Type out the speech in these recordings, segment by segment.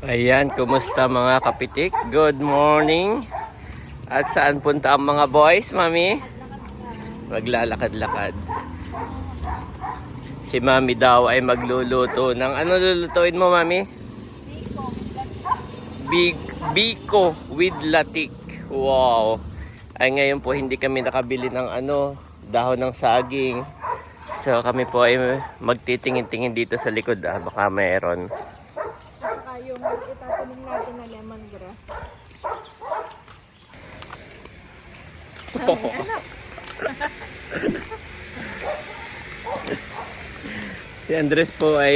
Ayan, kumusta mga kapitik? Good morning. At saan punta ang mga boys, mami? Maglalakad-lakad. Si mami daw ay magluluto ng ano lulutuin mo, mami? Biko with latik. Wow. Ay ngayon po hindi kami nakabili ng dahon ng saging. So kami po ay magtitingin-tingin dito sa likod, baka mayroon. Saka yung itatanim natin na lemongrass. Si Andres po ay,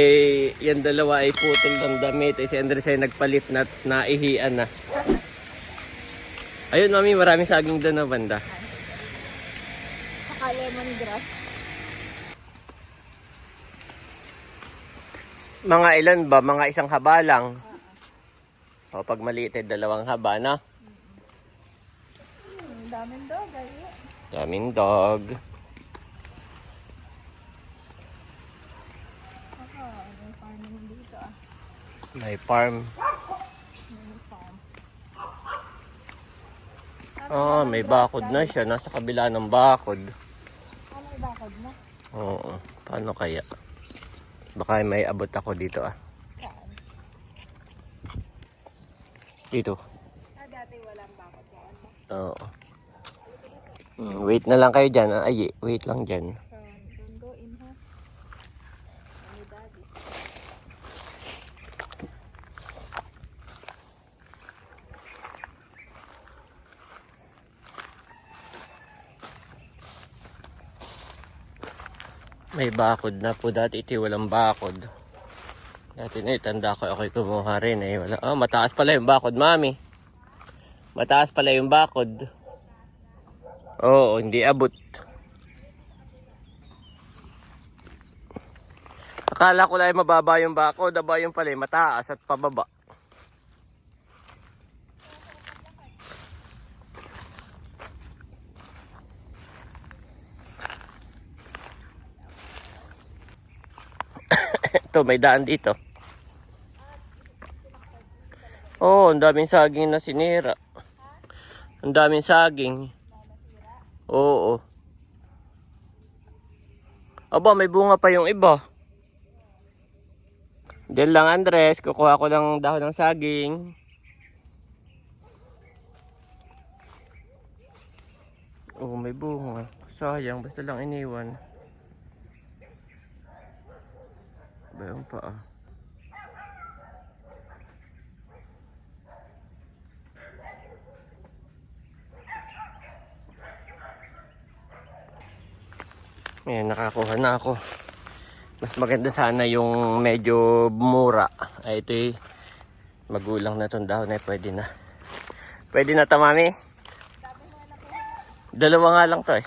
yan dalawa ay putol ng damit. Si Andres ay nagpalit na naihian na. Ayun mami, maraming saging doon na banda. Saka lemongrass. Mga ilan ba? Mga isang haba lang. O pag maliit ay dalawang haba na. Daming dog ay. Daming dog. May farm naman dito May farm. May farm. May bakod na siya. Nasa kabila ng bakod. May bakod na? Oo. Paano kaya? Baka may abot ako dito Saan? Dito. Dati walang bakod yan. Oo. Wait na lang kayo dyan. Ay, wait lang dyan. Don't go in, ha? Ay, daddy. May bakod na po. Dati ito walang bakod. Dati na tanda ko ako'y kumuha rin eh. Wala. Mataas pala yung bakod, mami. Mataas pala yung bakod. Oo, hindi abot. Akala ko lang mababa yung bakod. Aba yung pala mataas at pababa. Ito, may daan dito. Ang daming saging na sinira. Ang daming saging. Oo. Aba, may bunga pa yung iba. Diyan lang, Andres. Kukuha ko lang dahon ng saging. May bunga. Sayang, basta lang iniwan. Bayan pa Ayan, nakakuha na ako. Mas maganda sana yung medyo mura. Ay, ito'y magulang na itong dahon ay pwede na. Pwede na ito, mami? Dalawa nga lang to eh.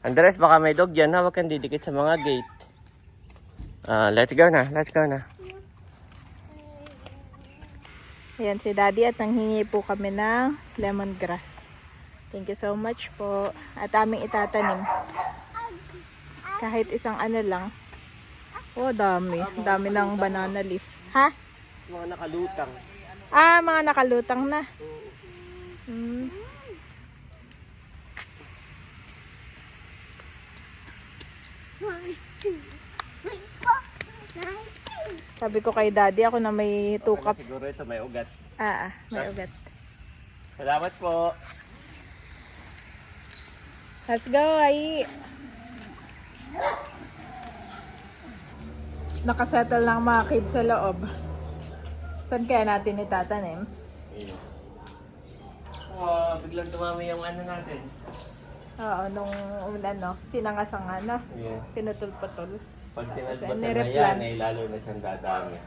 Andres, baka may dog dyan. Huwag kang didikit sa mga gate. Let's go na. Let's go na. Ayan si daddy at nanghingi po kami ng lemongrass. Thank you so much po. At aming itatanim. Kahit isang ano lang. Dami. Dami ng banana leaf. Ha? Mga nakalutang. Mga nakalutang na. Sabi ko kay daddy ako na may 2 cups. Siguro ito may ugat. May ugat. Salamat po. Let's go, ay. Nakasettle lang mga kids sa loob. Saan kaya natin itatanim? Biglang tumami yung ano natin. Nung sinanga-sanga na. Yes. Pinutol-putol. Pag tinasbasan na nireplant. yan, ay lalo na siyang dadami.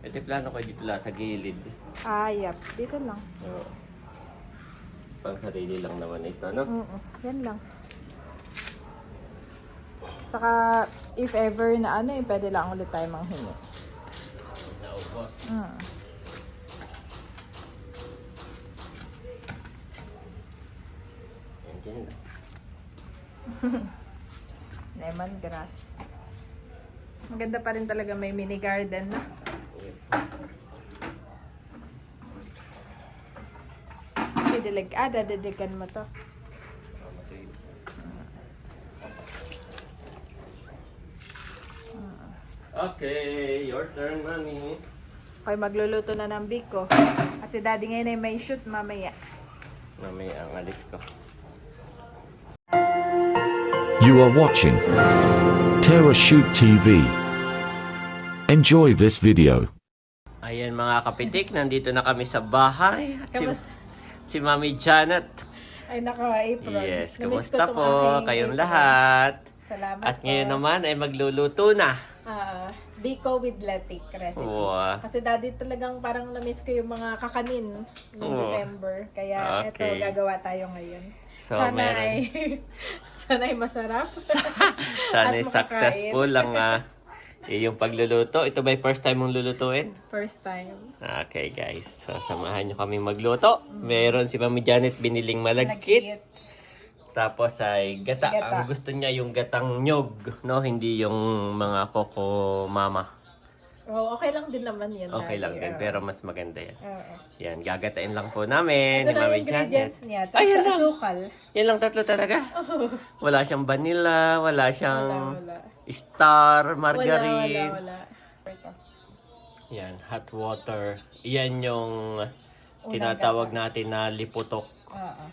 Ito yung plano ko dito lang sa gilid. Yep. Dito lang. Pang sarili lang naman ito, no? Yan lang. Saka, if ever na pwede lang ulit tayo manghingi. Naubos. Yan, Lemongrass. Maganda pa rin talaga, may mini garden na. Dadadigan mo to. Okay, your turn, Mami. Okay, magluluto na ng biko. At si Daddy ngayon ay may shoot mamaya. Mamaya ang alis ko. You are watching Terra Shoot TV. Enjoy this video. Ayan mga kapitik, nandito na kami sa bahay. At Kamusta? si Mami Janet. Ay, naka-apron. Yes, Namiss kamusta ko tong po aking kayong apron. lahat? Salamat At ngayon po. naman ay magluluto na. Biko with latik recipe. Wow. Kasi Daddy talagang parang na-miss ko yung mga kakanin noong Wow. December. Kaya ito, Okay. gagawa tayo ngayon. So, sana meron. ay sana ay masarap. Sana At ay makakain. successful ang yung pagluluto. Ito ba yung first time mong lulutuin? First time. Okay guys, so samahan nyo kami magluto. Meron si Mami Janet biniling malagkit. Tapos ay gata. Gata. Ang gusto niya yung gatang nyog, no? Hindi yung mga koko mama. Oh, okay lang din naman yun. Okay lang Daddy. din, pero mas maganda yan. Oo. Yan, gagatain lang po namin Ito ni na Mami yung Janet. ingredients niya. Tapos Ay, yan sa lang. asukal. Yan lang tatlo talaga. Wala siyang vanilla, wala siyang Wala. star, margarine. Wala. Ito. Yan, hot water. Yan yung Unang tinatawag natin na liputok. Oo.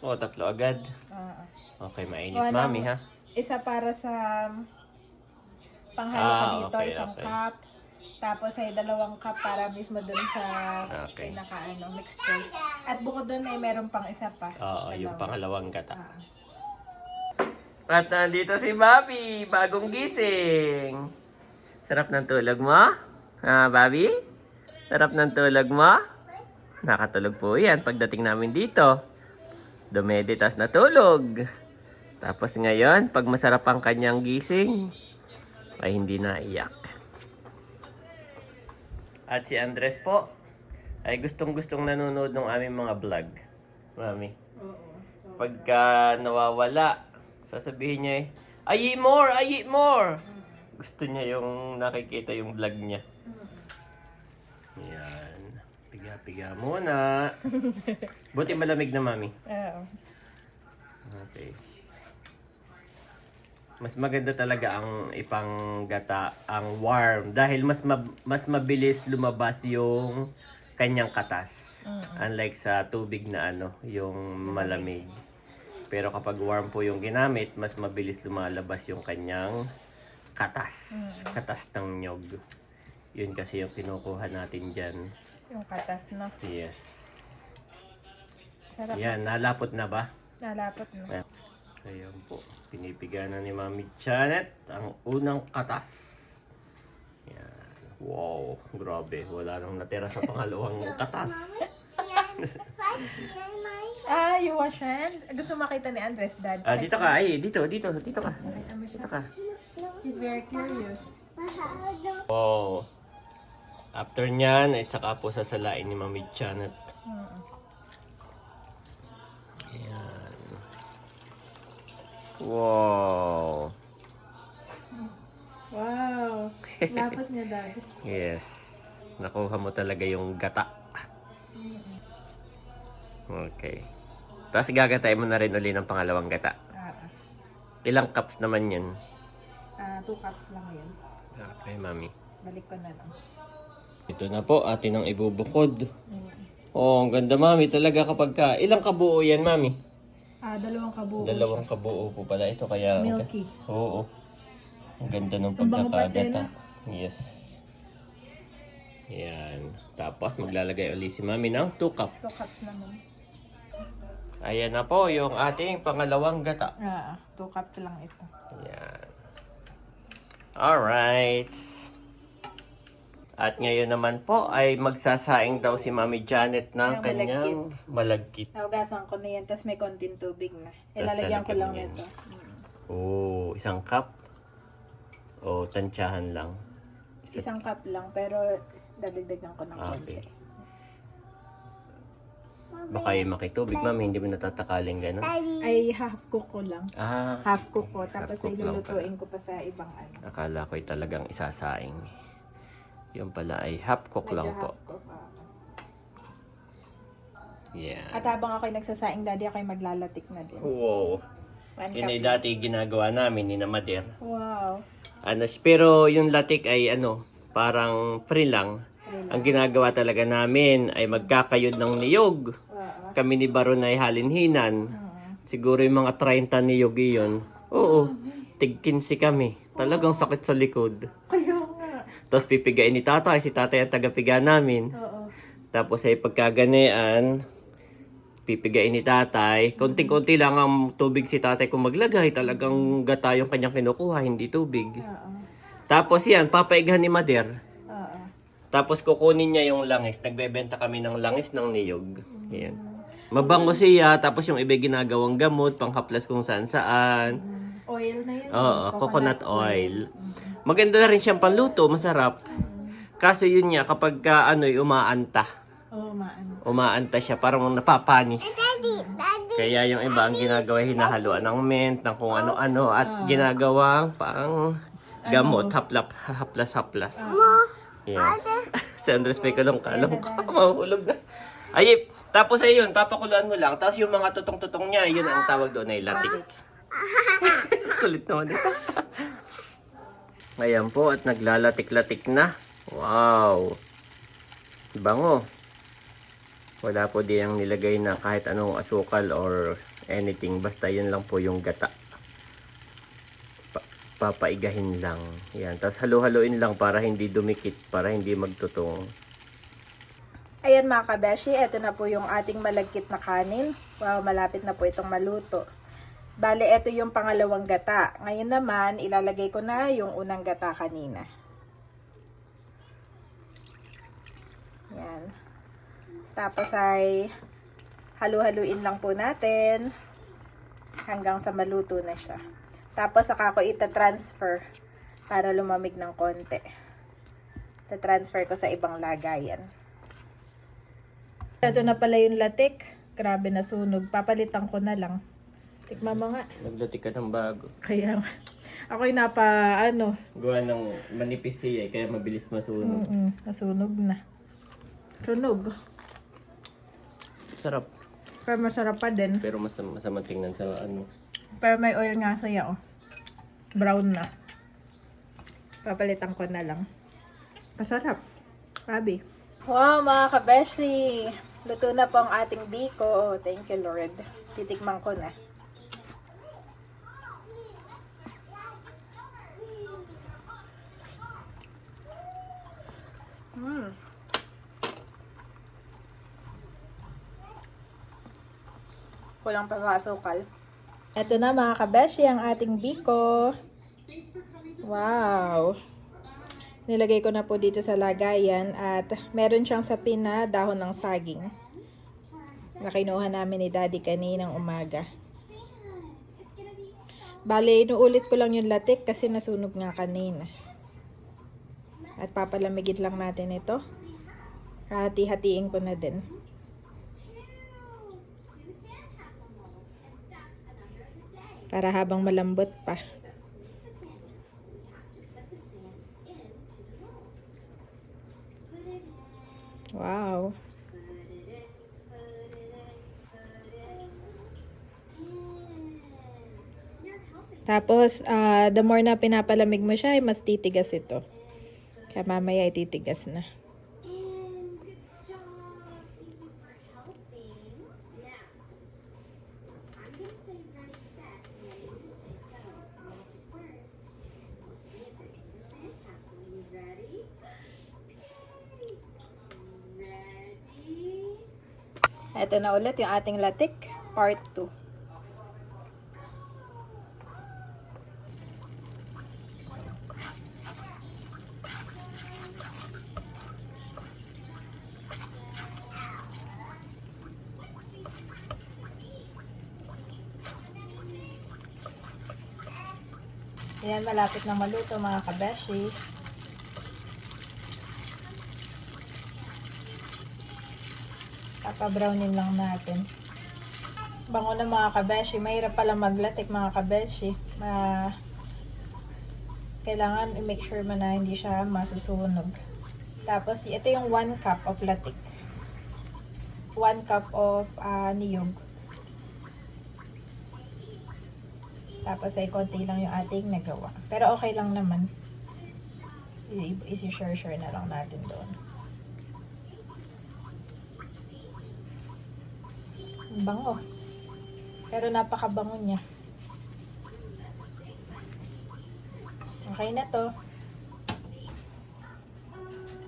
O, tatlo agad. Oo. Okay, mainit Walang- mami ha. Isa para sa panghalo ko dito, okay, isang okay. cup. Tapos ay 2 cup para mismo dun sa Okay. mixture. At bukod dun ay meron pang isa pa. Oo, yung Dalawa. pangalawang gata. Ah. At nandito si Bobby, bagong gising. Sarap ng tulog mo? Ha, Bobby? Sarap ng tulog mo? Nakatulog po yan pagdating namin dito. Dumeditas na tulog. Tapos ngayon, pag masarap ang kanyang gising, ay hindi naiyak. At si Andres po, ay gustong-gustong nanonood ng aming mga vlog. Mami. Oo. So, Pagka nawawala, sasabihin niya I eat more! I eat more! Gusto niya yung nakikita yung vlog niya. Yan. Piga-piga muna. Buti malamig na, Mami. oo. Okay. Mas maganda talaga ang ipanggata, ang warm. Dahil mas mabilis lumabas yung kanyang katas. Unlike sa tubig na yung malamig. Pero kapag warm po yung ginamit, mas mabilis lumalabas yung kanyang katas. Katas ng nyog. Yun kasi yung kinukuha natin dyan. Yung katas, no? Yes. Sarap. Yan, nalapot na ba? Nalapot, no? Ayan. Ayan po. Pinipiga na ni Mami Janet ang unang katas. Yan. Wow, grabe. Wala nang natira sa pangalawang katas. You wash hand? Gusto makita ni Andres, Dad. Dito ka. Ay, dito ka. Dito ka. Dito ka. He's very curious. Wow. After nyan, ay saka po sasalain ni Mami Janet. Ayan. Wow. Wow. Lapot niya, Dad. Yes. Nakuha mo talaga yung gata. Okay. Tapos gagatay mo na rin uli ng pangalawang gata. Ilang cups naman yun? 2 cups lang yun. Okay, Mami. Balik ko na lang. Ito na po, atin ang ibubukod. Oh, ang ganda, Mami. Talaga kapag ka... Ilang kabuo yan, Mami? 2 kabuo. Dalawang kabuo po pala ito, kaya... Milky. Oo. Ang ganda ng Ang bango pati, pagkakagata. Yes. Yan. Tapos maglalagay uli si Mami ng 2 cups. 2 cups naman. Ayan na po yung ating pangalawang gata. 2 cups lang ito. Yan. Alright. At ngayon naman po ay magsasaing daw si Mami Janet ng Ng kanyang malagkit. Naugasan ko na yan, tapos may konting tubig na. Tas Ilalagyan ko lalagyan lang mo yan. nito. Oh, isang cup. O tansyahan lang. 1 cup lang, pero dadagdagan ko ng konti. Okay. Baka yung makitubig, mami, hindi mo natatakaling gano'n? Ay, half cook ko lang. Ah, Half cook ko. Tapos Half cook ay lang lulutuin ko pa sa ibang ano. akala ko'y talagang isasaing. Yung pala ay half cook lang Medyo po. half cook. Yeah. At habang ako'y nagsasaing, daddy, ako'y maglalatik na din. Wow. One Yun cup. ay dati ginagawa namin ni na Mader. Wow. Ano, pero yung latik ay ano, parang free lang. Ang ginagawa talaga namin ay magkakayod ng niyog. Kami ni Baron ay halinhinan. Siguro yung mga 30 niyog iyon. Oo, tig 15 kami. Talagang sakit sa likod. Kaya nga. Tapos pipigain ni tatay, si tatay ang tagapiga namin. Oo. Tapos ay pagkaganian, pipigain ni tatay. Konting-konti lang ang tubig si tatay kung maglagay. Talagang gata yung kanyang kinukuha, hindi tubig. Oo. Tapos yan, papaigahan ni Mader. Oo. Tapos kukunin niya yung langis. Nagbebenta kami ng langis ng niyog. Yan. Mabango siya. Tapos yung iba ginagawang gamot, panghaplas kung saan-saan. Oil na yun. Oo, coconut oil. Maganda na rin siyang panluto, masarap. Kaso yun niya, kapag umaanta. Oo, maano. Umaanta siya, parang napapanis. Kaya yung iba ang ginagawa, hinahaluan ng mint, ng kung ano-ano, at ginagawang pang gamot, haplas-haplas. Yes. Si Andres may kalong-kalong ka, mahuhulog na. Ay, tapos ayun, papakuluan mo lang. Tapos yung mga tutong-tutong niya, yun ang tawag doon ay latik. Kulit naman ito. Ayan po, at naglalatik-latik na. Wow! Bango. Wala po din ang nilagay na kahit anong asukal or anything. Basta yun lang po yung gata. Papaigahin lang. Yan. Tapos halo-haloin lang para hindi dumikit. Para hindi magtutong. Ayan mga kabeshi, eto na po yung ating malagkit na kanin. Wow, malapit na po itong maluto. Bale, eto yung pangalawang gata. Ngayon naman, ilalagay ko na yung unang gata kanina. Yan. Tapos ay halu-haluin lang po natin hanggang sa maluto na siya. Tapos saka ko ita-transfer para lumamig ng konti. Ita-transfer ko sa ibang lagayan. Ito na pala yung latik. Grabe na sunog. Papalitan ko na lang. Tikman mo nga. Naglatik ka ng bago. Kaya ako'y Gawa ng manipis siya kaya mabilis masunog. nasunog na. Sunog. Sarap. Pero masarap pa din. Pero masama tingnan sa ano. Pero may oil nga saya, oh. Brown na. Papalitan ko na lang. Masarap. Grabe. Wow, mga kabeshi! Luto na po ang ating biko. Oh, thank you, Lord. Titikman ko na. Kulang pa sa asukal. Ito na mga kabeshi, ang ating biko. Wow! Nilagay ko na po dito sa lagayan at meron siyang sapin na dahon ng saging na kinuha namin ni Daddy kaninang umaga. Bale, inuulit ko lang yung latik kasi nasunog nga kanina. At papalamigin lang natin ito. Hati-hatiin ko na din. Para habang malambot pa. Wow. Tapos, the more na pinapalamig mo siya, mas titigas ito. Kaya mamaya ititigas na. Ito na ulit yung ating latik, part 2. Ayan, malapit na maluto mga kabeshi. Pa-brownin lang natin. Bango na mga kabeshi. Mahirap pala maglatik mga kabeshi. Kailangan i-make sure mo na hindi siya masusunog. Tapos, ito yung 1 cup of latik. 1 cup of niyog. Tapos ay konti lang yung ating nagawa. Pero okay lang naman. Isi-share na lang natin doon. Bango. Pero napakabango niya. Okay na to.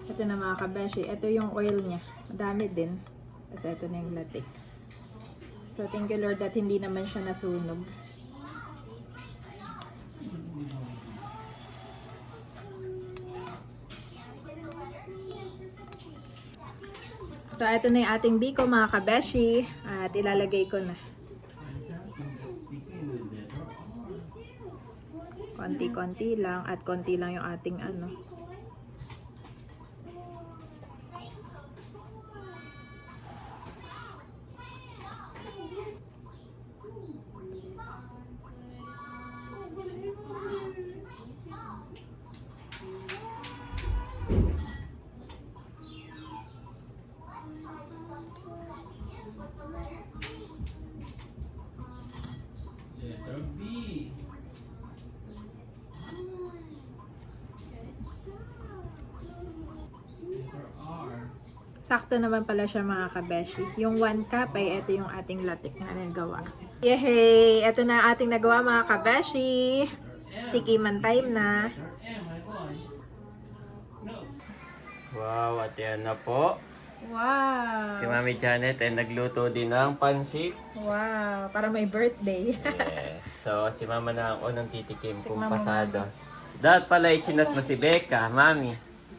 Ito na mga kabeshi. Ito yung oil niya. Madami din. Kasi ito na yung latik. So, thank you Lord that hindi naman siya nasunog. So, ito na yung ating biko mga kabeshi. At ilalagay ko na. Konti-konti lang. At konti lang yung ating ano. Sakto naman pala siya mga kabeshi. Yung 1 cup ay ito yung ating latik na nagawa. Yehey! Ito na ating nagawa mga kabeshi. Tikiman time na. Wow, at yan na po. Wow! Si Mami Janet ay nagluto din ng pansit. Wow! Para may birthday. Yes. So, si Mama na ang unang titikim kung Tikman mo, pasado. Dapat pala i-chinat mo si Becca, Mami.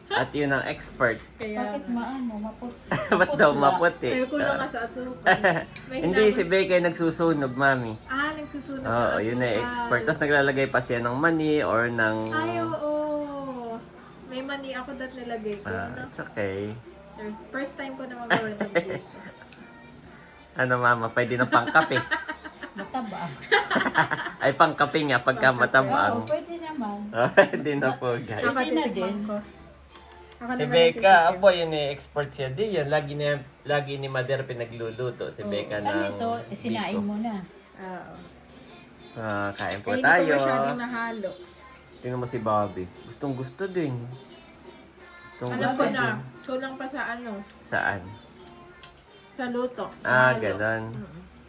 At yun ang expert. Kaya, Bakit maano, maputi? Ba't daw maputi? Kaya kulang nga sa asukal. May Hindi, si Becca ay nagsusunog, Mami. nagsusunog Oo, ng yun na asukal. expert. Tapos naglalagay pa siya ng mani or ng... Ay, oo. May mani ako dat nilagay ko. No? It's okay. First time ko na magawa ng dito. Ano, Mama, pwede na pangkape. Mataba. Ay, pangkape nga pagka Oo, matabang. pwede naman. Hindi na po, guys. Ako Pwede na titikman din. ko. Ako Si naman Becca, nagtitikim. abo, yun eh, expert siya di yan. Lagi ni Mother pinagluluto. Si Becca Ano ng ito, sinain biko. mo na. Oo. Kain po Kaya hindi tayo. ko masyadong nahalo. Tingnan mo si Bobby. Gustong gusto din. Alam ko na. Kulang pa sa ano. Saan? Sa luto. Ah, Mahalo. ganon.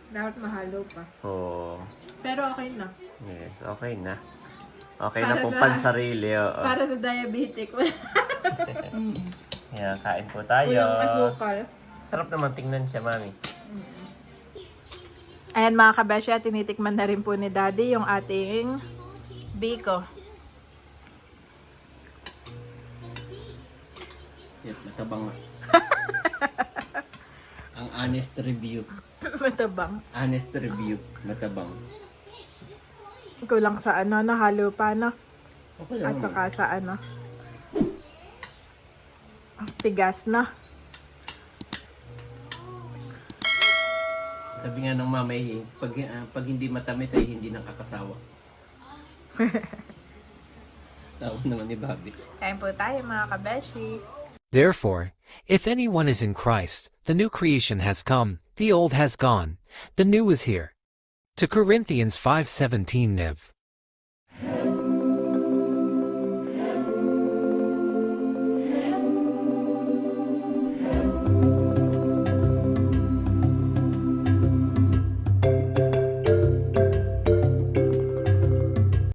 Dapat mahalo pa. Oo. Pero okay na. Yes, okay na. Okay Para na po sa- pansarili. Oo. Para sa diabetic. Yan, kain po tayo. Kulang asukal. Sarap naman tingnan siya, Mami. Ayan mga kabesya, tinitikman na rin po ni Daddy yung ating biko. Yes, matabang. Ang honest review. Matabang. Honest review. Matabang. Kulang sa ano, nahalo pa, no? Okay At saka sa ano. Ang tigas na. Sabi nga ng mama, pag hindi matamis ay hindi nakakasawa. Tawa naman ni Bobby. Kain po tayo mga kabeshi. Therefore, if anyone is in Christ, the new creation has come, the old has gone, the new is here. To Corinthians 5:17 Nev.